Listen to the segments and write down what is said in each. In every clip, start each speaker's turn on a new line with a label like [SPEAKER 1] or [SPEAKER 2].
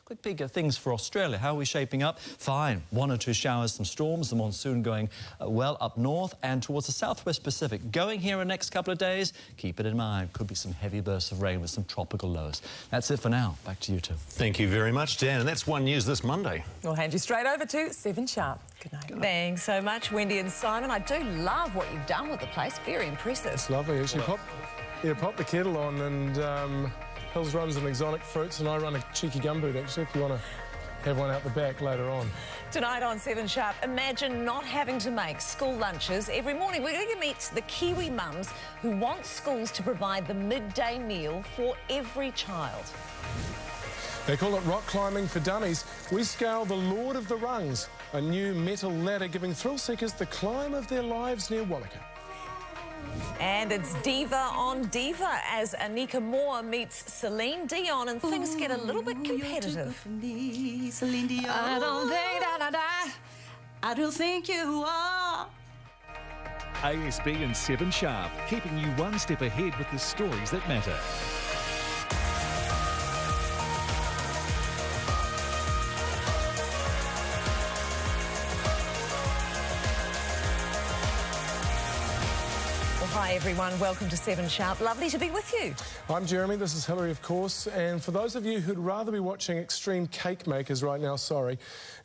[SPEAKER 1] Quick peek at things for Australia. How are we shaping up? Fine. 1 or 2 showers, some storms, the monsoon going well up north and towards the southwest Pacific. Going here in the next couple of days, keep it in mind. Could be some heavy bursts of rain with some tropical lows. That's it for now. Back to you two.
[SPEAKER 2] Thank you very much, Dan. And that's One News this Monday.
[SPEAKER 3] We'll hand you straight over to 7 sharp. Good night.
[SPEAKER 4] Thanks so much, Wendy and Simon. I do love what you've done with the place. Very impressive.
[SPEAKER 5] It's lovely. Actually, pop the kettle on, and Hills runs an exotic fruits, and I run a cheeky gumboot, actually, if you want to have one out the back later on.
[SPEAKER 4] Tonight on 7 Sharp, imagine not having to make school lunches every morning. We're going to meet the Kiwi mums who want schools to provide the midday meal for every child.
[SPEAKER 5] They call it rock climbing for dummies. We scale the Lord of the Rungs, a new metal ladder giving thrill seekers the climb of their lives near Wanaka.
[SPEAKER 4] And it's Diva on Diva as Anika Moore meets Celine Dion and things get a little bit competitive.
[SPEAKER 6] Celine Dion. I don't think I do think you are.
[SPEAKER 7] ASB and 7 Sharp, keeping you one step ahead with the stories that matter.
[SPEAKER 4] Hi everyone, welcome to 7 Sharp. Lovely to be with you.
[SPEAKER 5] I'm Jeremy, this is Hilary of course, and for those of you who'd rather be watching extreme cake makers right now, sorry,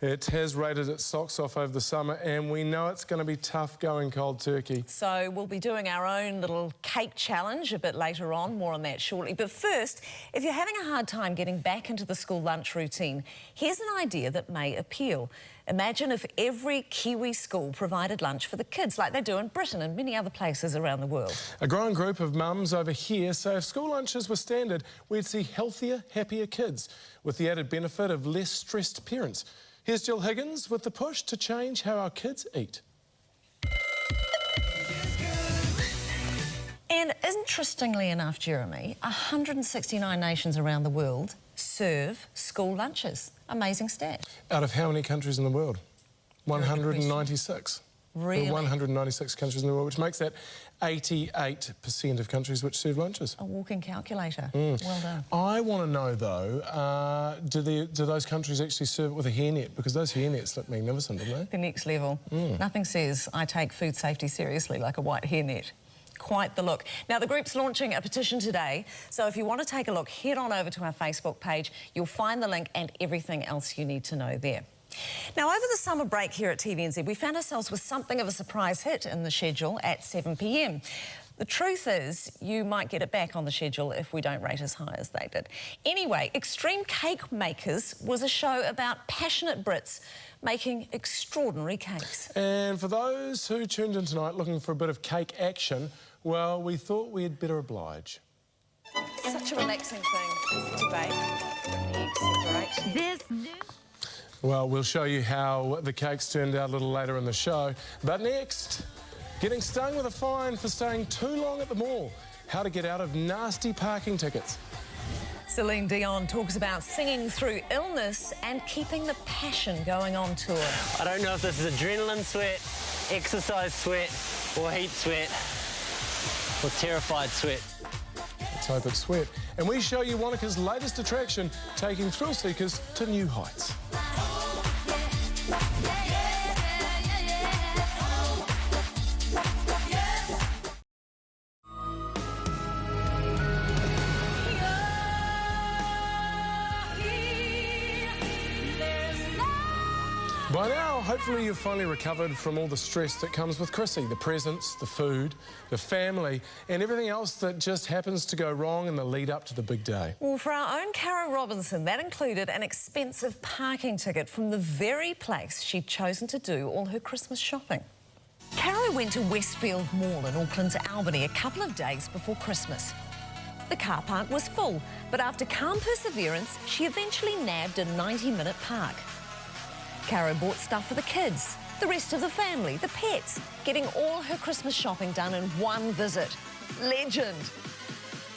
[SPEAKER 5] it has rated its socks off over the summer and we know it's going to be tough going cold turkey.
[SPEAKER 4] So we'll be doing our own little cake challenge a bit later on, more on that shortly. But first, if you're having a hard time getting back into the school lunch routine, here's an idea that may appeal. Imagine if every Kiwi school provided lunch for the kids like they do in Britain and many other places around the world.
[SPEAKER 5] A growing group of mums over here say if school lunches were standard, we'd see healthier, happier kids with the added benefit of less stressed parents. Here's Jill Higgins with the push to change how our kids eat.
[SPEAKER 4] And interestingly enough, Jeremy, 169 nations around the world serve school lunches. Amazing stat.
[SPEAKER 5] Out of how many countries in the world? 196.
[SPEAKER 4] Really?
[SPEAKER 5] There are 196 countries in the world, which makes that 88% of countries which serve lunches.
[SPEAKER 4] A walking calculator. Well done.
[SPEAKER 5] I want to know, though, do those countries actually serve it with a hairnet? Because those hairnets look magnificent, don't they?
[SPEAKER 4] The next level. Nothing says I take food safety seriously like a white hairnet. Quite the look. Now, the group's launching a petition today, so if you want to take a look, head on over to our Facebook page. You'll find the link and everything else you need to know there. Now, over the summer break here at TVNZ, we found ourselves with something of a surprise hit in the schedule at 7 p.m. The truth is, you might get it back on the schedule if we don't rate as high as they did. Anyway, Extreme Cake Makers was a show about passionate Brits making extraordinary cakes.
[SPEAKER 5] And for those who tuned in tonight looking for a bit of cake action, well, we thought we'd better oblige.
[SPEAKER 4] Such a relaxing thing to bake. Egg separation.
[SPEAKER 5] Well, we'll show you how the cakes turned out a little later in the show. But next, getting stung with a fine for staying too long at the mall. How to get out of nasty parking tickets.
[SPEAKER 4] Celine Dion talks about singing through illness and keeping the passion going on tour.
[SPEAKER 8] I don't know if this is adrenaline sweat, exercise sweat, or heat sweat, or terrified sweat.
[SPEAKER 5] Let's hope it's sweat. And we show you Wanaka's latest attraction, taking thrill seekers to new heights. By now, hopefully you've finally recovered from all the stress that comes with Chrissy, the presents, the food, the family, and everything else that just happens to go wrong in the lead up to the big day.
[SPEAKER 4] Well, for our own Cara Robinson, that included an expensive parking ticket from the very place she'd chosen to do all her Christmas shopping. Cara went to Westfield Mall in Auckland's Albany a couple of days before Christmas. The car park was full, but after calm perseverance, she eventually nabbed a 90-minute park. Cara bought stuff for the kids, the rest of the family, the pets, getting all her Christmas shopping done in one visit. Legend.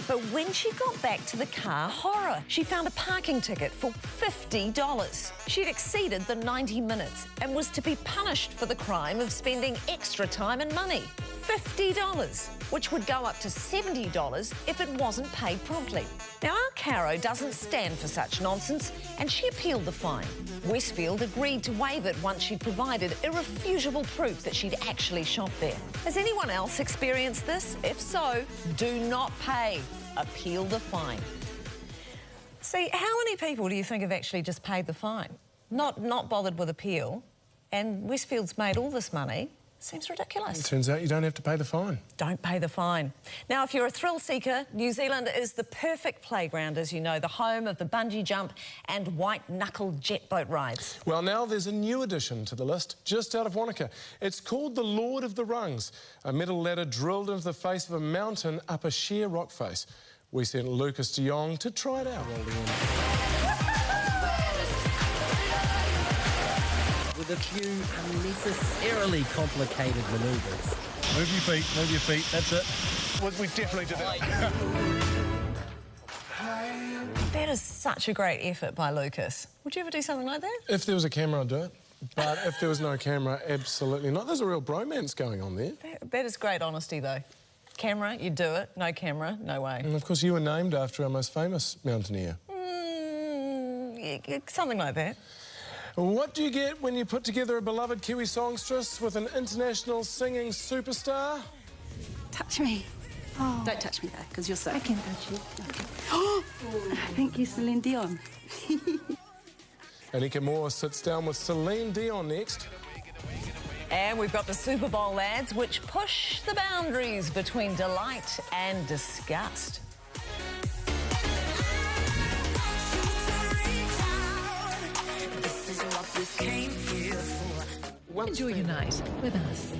[SPEAKER 4] But when she got back to the car, horror. She found a parking ticket for $50. She'd exceeded the 90 minutes and was to be punished for the crime of spending extra time and money. $50, which would go up to $70 if it wasn't paid promptly. Now, our Caro doesn't stand for such nonsense, and she appealed the fine. Westfield agreed to waive it once she'd provided irrefutable proof that she'd actually shopped there. Has anyone else experienced this? If so, do not pay. Appeal the fine. See, how many people do you think have actually just paid the fine? Not bothered with appeal, and Westfield's made all this money. Seems ridiculous.
[SPEAKER 5] It turns out you don't have to pay the fine.
[SPEAKER 4] Don't pay the fine. Now, if you're a thrill seeker, New Zealand is the perfect playground, as you know, the home of the bungee jump and white-knuckle jet boat rides.
[SPEAKER 5] Well, now there's a new addition to the list, just out of Wanaka. It's called the Lord of the Rungs, a metal ladder drilled into the face of a mountain up a sheer rock face. We sent Lucas de Jong to try it out.
[SPEAKER 9] With a few unnecessarily complicated manoeuvres.
[SPEAKER 2] Move your feet, that's it.
[SPEAKER 5] We definitely did it.
[SPEAKER 4] That is such a great effort by Lucas. Would you ever do something like that?
[SPEAKER 5] If there was a camera, I'd do it. But if there was no camera, absolutely not. There's a real bromance going on there.
[SPEAKER 4] That is great honesty, though. Camera, you do it. No camera, no way.
[SPEAKER 5] And, of course, you were named after our most famous mountaineer.
[SPEAKER 4] Yeah, something like that.
[SPEAKER 5] What do you get when you put together a beloved Kiwi songstress with an international singing superstar?
[SPEAKER 6] Touch me. Oh. Don't touch me, though, because you're so... I can touch you. Okay. Oh, thank you, Celine Dion.
[SPEAKER 5] Anika Moore sits down with Celine Dion next.
[SPEAKER 4] And we've got the Super Bowl ads, which push the boundaries between delight and disgust.
[SPEAKER 3] Enjoy your night with us.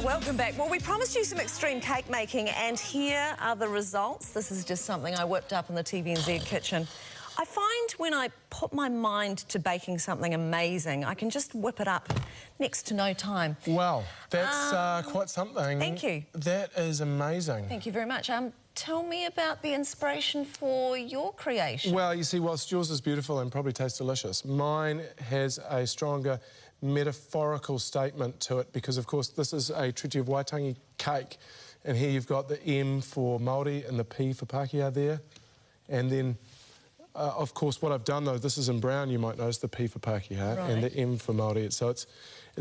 [SPEAKER 4] Welcome back. Well, we promised you some extreme cake making, and here are the results. This is just something I whipped up in the TVNZ kitchen. I find when I put my mind to baking something amazing, I can just whip it up next to no time.
[SPEAKER 5] Wow, that's quite something.
[SPEAKER 4] Thank you.
[SPEAKER 5] That is amazing.
[SPEAKER 4] Thank you very much. Tell me about the inspiration for your creation.
[SPEAKER 5] Well, you see, whilst yours is beautiful and probably tastes delicious, mine has a stronger metaphorical statement to it because, of course, this is a Treaty of Waitangi cake. And here you've got the M for Māori and the P for Pākehā there. And then, of course, what I've done, though, this is in brown, you might notice the P for Pākehā and the M for Māori. So it's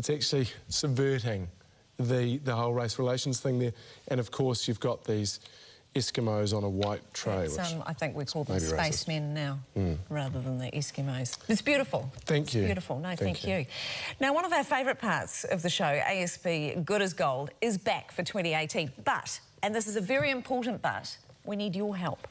[SPEAKER 5] actually subverting the whole race relations thing there. And, of course, you've got these Eskimos on a white tray. Which
[SPEAKER 4] I think we call them
[SPEAKER 5] racist.
[SPEAKER 4] spacemen now, rather than the Eskimos. It's beautiful.
[SPEAKER 5] Thank you.
[SPEAKER 4] It's beautiful. No, thank you. Now, one of our favourite parts of the show, ASB Good as Gold, is back for 2018. But, and this is a very important but, we need your help.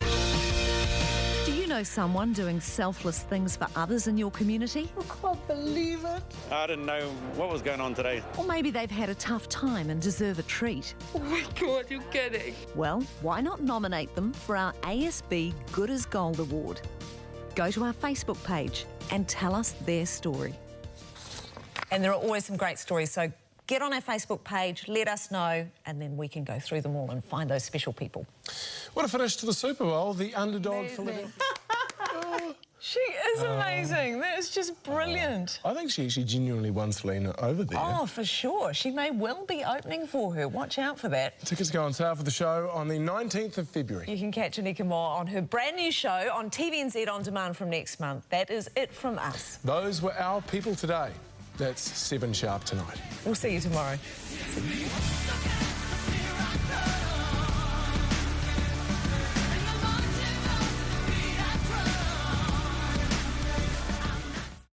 [SPEAKER 4] Do you know someone doing selfless things for others in your community?
[SPEAKER 5] I can't believe it.
[SPEAKER 10] I didn't know what was going on today.
[SPEAKER 4] Or maybe they've had a tough time and deserve a treat.
[SPEAKER 3] Oh my God, you're kidding.
[SPEAKER 4] Well, why not nominate them for our ASB Good as Gold Award? Go to our Facebook page and tell us their story. And there are always some great stories, so get on our Facebook page, let us know, and then we can go through them all and find those special people.
[SPEAKER 5] What a finish to the Super Bowl, the underdog Philadelphia.
[SPEAKER 3] She is amazing. That is just brilliant.
[SPEAKER 5] I think she actually genuinely won Selena over there.
[SPEAKER 3] Oh, for sure. She may well be opening for her. Watch out for that.
[SPEAKER 5] Tickets go on sale for the show on the 19th of February.
[SPEAKER 3] You can catch Anika Moore on her brand new show on TVNZ On Demand from next month. That is it from us.
[SPEAKER 5] Those were our people today. That's 7 sharp tonight.
[SPEAKER 3] We'll see you tomorrow.